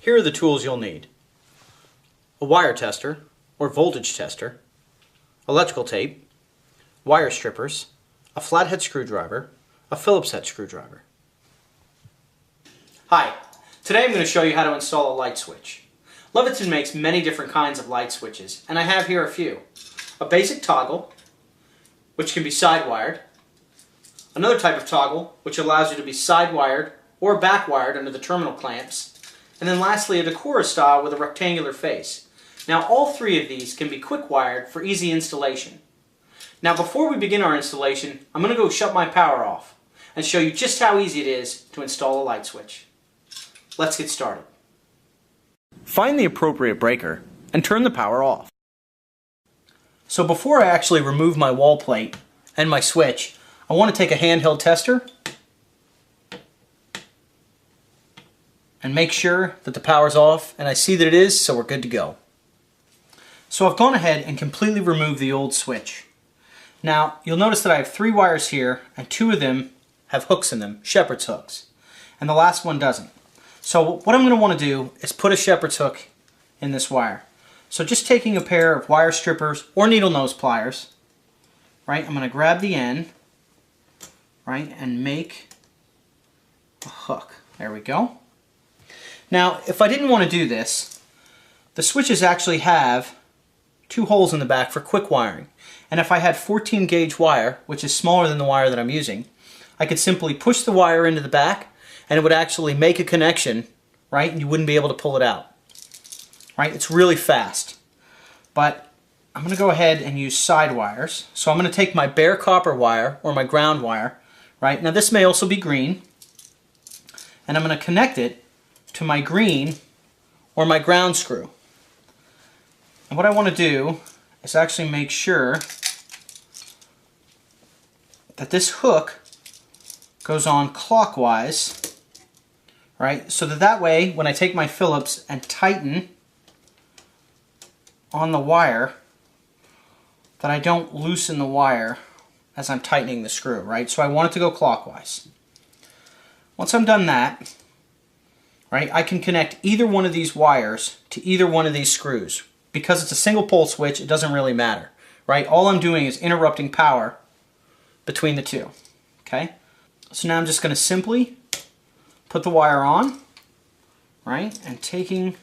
Here are the tools you'll need. A wire tester or voltage tester, electrical tape, wire strippers, a flathead screwdriver, a Phillips head screwdriver. Hi, today I'm going to show you how to install a light switch. Leviton makes many different kinds of light switches, and I have here a few. A basic toggle, which can be side-wired. Another type of toggle, which allows you to be side-wired or back-wired under the terminal clamps. And then lastly, a Decora style with a rectangular face. Now all three of these can be quick-wired for easy installation. Now before we begin our installation, I'm going to go shut my power off and show you just how easy it is to install a light switch. Let's get started. Find the appropriate breaker and turn the power off. So before I actually remove my wall plate and my switch, I want to take a handheld tester and make sure that the power's off, and I see that it is, so we're good to go. So I've gone ahead and completely removed the old switch. Now you'll notice that I have 3 wires here, and 2 of them have hooks in them, shepherd's hooks, and the last one doesn't. So what I'm going to want to do is put a shepherd's hook in this wire. So just taking a pair of wire strippers or needle nose pliers, right, I'm going to grab the end, right, and make a hook. There we go. Now, if I didn't want to do this, the switches actually have 2 holes in the back for quick wiring. And if I had 14 gauge wire, which is smaller than the wire that I'm using, I could simply push the wire into the back and it would actually make a connection, right, and you wouldn't be able to pull it out. Right? It's really fast. But I'm going to go ahead and use side wires. So I'm going to take my bare copper wire or my ground wire, right? Now this may also be green, and I'm going to connect it to my green or my ground screw. And what I want to do is actually make sure that this hook goes on clockwise, right? So that way, when I take my Phillips and tighten on the wire, that I don't loosen the wire as I'm tightening the screw, right? So I want it to go clockwise. Once I'm done that, right, I can connect either one of these wires to either one of these screws. Because it's a single pole switch, it doesn't really matter, right? All I'm doing is interrupting power between the two, okay? So now I'm just going to simply put the wire on, right, and taking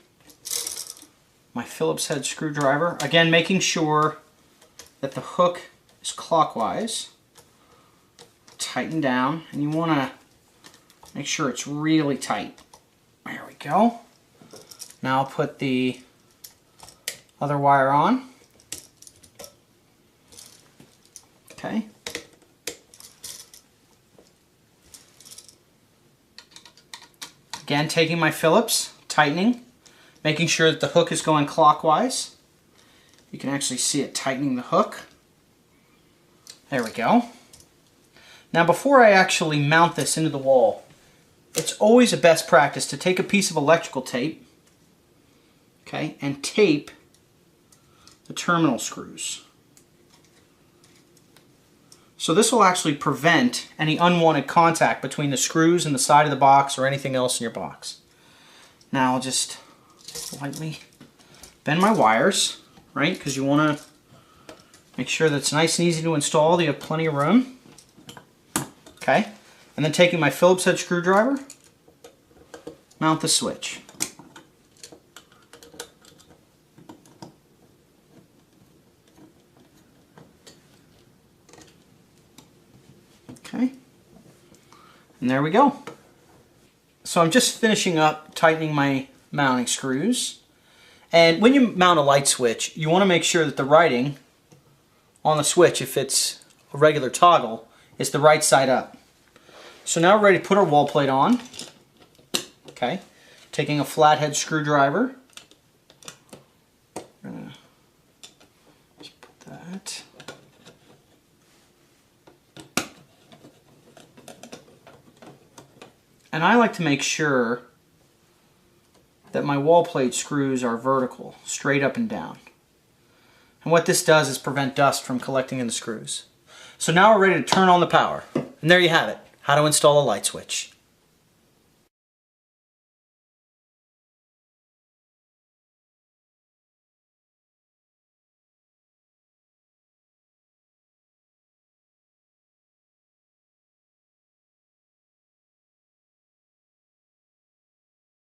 my Phillips head screwdriver, again making sure that the hook is clockwise, tighten down, and you want to make sure it's really tight. There we go. Now I'll put the other wire on. Okay. Again, taking my Phillips, tightening, making sure that the hook is going clockwise. You can actually see it tightening the hook. There we go. Now before I actually mount this into the wall, it's always a best practice to take a piece of electrical tape, okay, and tape the terminal screws. So this will actually prevent any unwanted contact between the screws and the side of the box or anything else in your box. Now I'll just lightly bend my wires, right, because you want to make sure that it's nice and easy to install. You have plenty of room. Okay, and then taking my Phillips head screwdriver, mount the switch. Okay, and there we go. So I'm just finishing up tightening my mounting screws. And when you mount a light switch, you want to make sure that the writing on the switch, if it's a regular toggle, is the right side up. So now we're ready to put our wall plate on. Okay, taking a flathead screwdriver. Just put that. And I like to make sure that my wall plate screws are vertical, straight up and down. And what this does is prevent dust from collecting in the screws. So now we're ready to turn on the power. And there you have it, how to install a light switch.